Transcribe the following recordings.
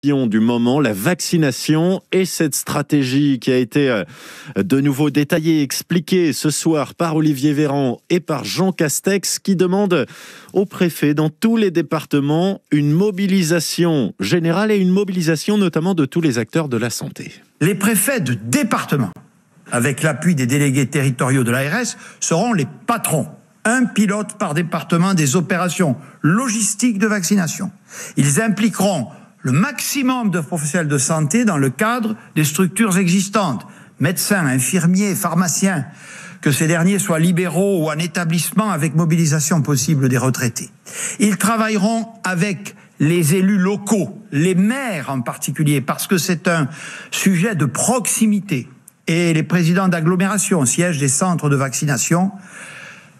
du moment, la vaccination et cette stratégie qui a été de nouveau détaillée, expliquée ce soir par Olivier Véran et par Jean Castex qui demande au préfet dans tous les départements une mobilisation générale et une mobilisation notamment de tous les acteurs de la santé. Les préfets de département, avec l'appui des délégués territoriaux de l'ARS, seront les patrons. Un pilote par département des opérations logistiques de vaccination. Ils impliqueront le maximum de professionnels de santé dans le cadre des structures existantes, médecins, infirmiers, pharmaciens, que ces derniers soient libéraux ou en établissement avec mobilisation possible des retraités. Ils travailleront avec les élus locaux, les maires en particulier, parce que c'est un sujet de proximité. Et les présidents d'agglomération, siège des centres de vaccination,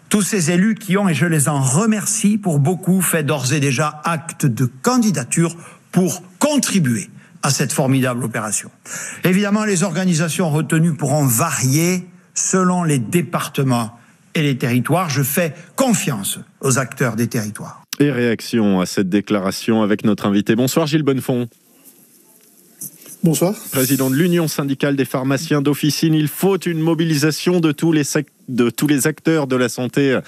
tous ces élus qui ont, et je les en remercie pour beaucoup, fait d'ores et déjà acte de candidature pour contribuer à cette formidable opération. Évidemment, les organisations retenues pourront varier selon les départements et les territoires. Je fais confiance aux acteurs des territoires. Et réaction à cette déclaration avec notre invité. Bonsoir Gilles Bonnefond. Bonsoir. Président de l'Union syndicale des pharmaciens d'officine, il faut une mobilisation de tous les acteurs de la santé,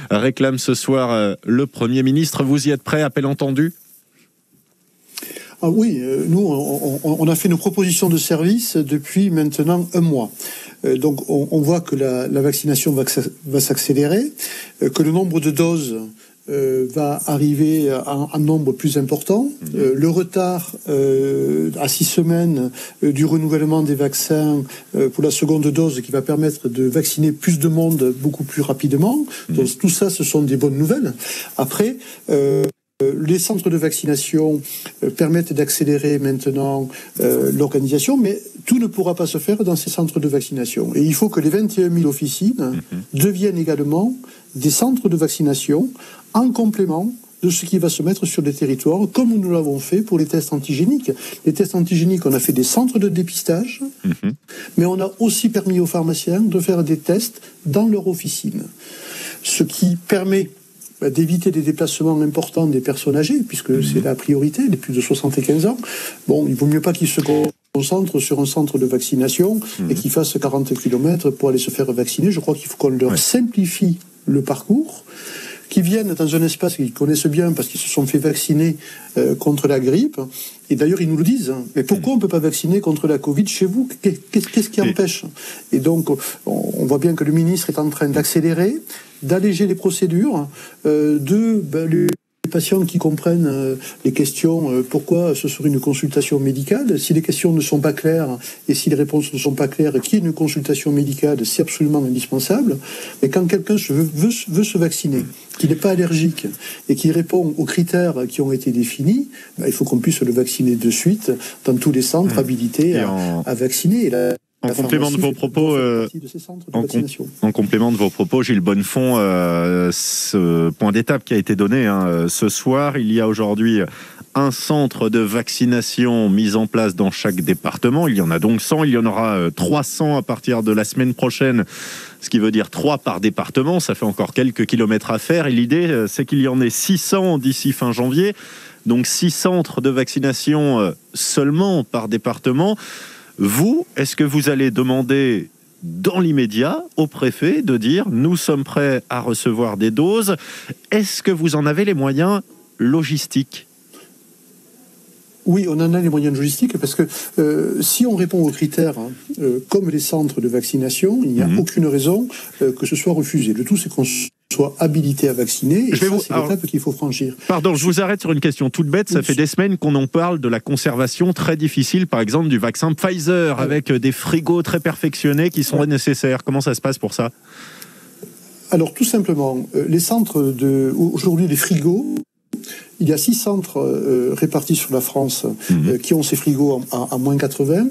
réclame ce soir le Premier ministre. Vous y êtes prêt, appel entendu ? Ah oui, nous, on a fait nos propositions de service depuis maintenant un mois. Donc, on voit que la vaccination va s'accélérer, que le nombre de doses va arriver à un nombre plus important. Le retard à 6 semaines du renouvellement des vaccins pour la seconde dose qui va permettre de vacciner plus de monde beaucoup plus rapidement. Donc tout ça, ce sont des bonnes nouvelles. Après, les centres de vaccination permettent d'accélérer maintenant l'organisation, mais tout ne pourra pas se faire dans ces centres de vaccination. Et il faut que les 21 000 officines deviennent également des centres de vaccination en complément de ce qui va se mettre sur les territoires, comme nous l'avons fait pour les tests antigéniques. Les tests antigéniques, on a fait des centres de dépistage, mais on a aussi permis aux pharmaciens de faire des tests dans leur officine. Ce qui permet d'éviter des déplacements importants des personnes âgées, puisque c'est la priorité, les plus de 75 ans. Bon, il vaut mieux pas qu'ils se concentrent sur un centre de vaccination et qu'ils fassent 40 km pour aller se faire vacciner. Je crois qu'il faut qu'on leur simplifie le parcours, qui viennent dans un espace qu'ils connaissent bien parce qu'ils se sont fait vacciner contre la grippe. Et d'ailleurs, ils nous le disent. Mais pourquoi on ne peut pas vacciner contre la Covid chez vous ? Qu'est-ce qui empêche ? Et donc, on voit bien que le ministre est en train d'accélérer, d'alléger les procédures, les patients qui comprennent les questions, pourquoi ce serait une consultation médicale. Si les questions ne sont pas claires et si les réponses ne sont pas claires, qu'il y ait une consultation médicale, c'est absolument indispensable. Mais quand quelqu'un veut se vacciner, qui n'est pas allergique et qui répond aux critères qui ont été définis, il faut qu'on puisse le vacciner de suite dans tous les centres habilités à vacciner. En complément de vos propos, en complément de vos propos, Gilles Bonnefond, ce point d'étape qui a été donné ce soir, il y a aujourd'hui un centre de vaccination mis en place dans chaque département. Il y en a donc 100, il y en aura 300 à partir de la semaine prochaine, ce qui veut dire 3 par département. Ça fait encore quelques kilomètres à faire et l'idée, c'est qu'il y en ait 600 d'ici fin janvier. Donc 6 centres de vaccination seulement par département. Vous, est-ce que vous allez demander dans l'immédiat au préfet de dire « nous sommes prêts à recevoir des doses ». Est-ce que vous en avez les moyens logistiques ? Oui, on en a les moyens logistiques parce que si on répond aux critères comme les centres de vaccination, il n'y a aucune raison que ce soit refusé. Le tout, c'est qu'on soit habilité à vacciner, et c'est l'étape qu'il faut franchir. Pardon, je vous arrête sur une question toute bête. Ça fait des semaines qu'on en parle de la conservation très difficile, par exemple, du vaccin Pfizer, avec des frigos très perfectionnés qui sont nécessaires. Comment ça se passe pour ça ? Alors, tout simplement, les centres aujourd'hui, les frigos, il y a 6 centres répartis sur la France qui ont ces frigos à moins 80,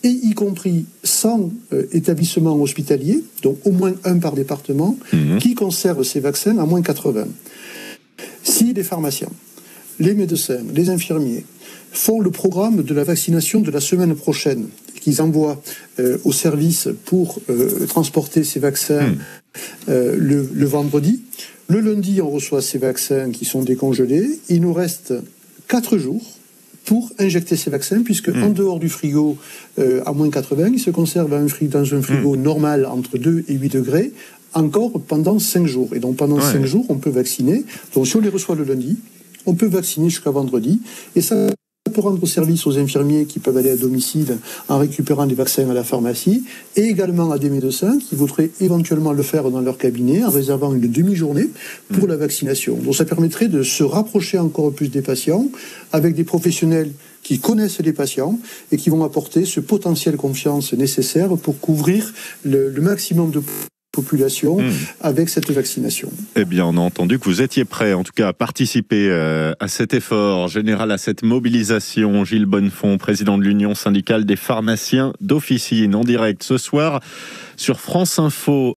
et y compris 100 établissements hospitaliers, donc au moins un par département, qui conservent ces vaccins à moins 80. Si les pharmaciens, les médecins, les infirmiers font le programme de la vaccination de la semaine prochaine, qu'ils envoient au service pour transporter ces vaccins le vendredi, le lundi, on reçoit ces vaccins qui sont décongelés. Il nous reste 4 jours pour injecter ces vaccins, puisque en dehors du frigo, à moins 80, ils se conservent dans un frigo normal entre 2 et 8 degrés, encore pendant 5 jours. Et donc pendant 5 jours, on peut vacciner. Donc si on les reçoit le lundi, on peut vacciner jusqu'à vendredi. Et ça peut rendre service aux infirmiers qui peuvent aller à domicile en récupérant des vaccins à la pharmacie, et également à des médecins qui voudraient éventuellement le faire dans leur cabinet en réservant une demi-journée pour la vaccination. Donc ça permettrait de se rapprocher encore plus des patients avec des professionnels qui connaissent les patients et qui vont apporter ce potentiel confiance nécessaire pour couvrir le maximum de population avec cette vaccination. Eh bien, on a entendu que vous étiez prêt, en tout cas, à participer à cet effort général, à cette mobilisation. Gilles Bonnefond, président de l'Union syndicale des pharmaciens d'officine, en direct ce soir sur France Info.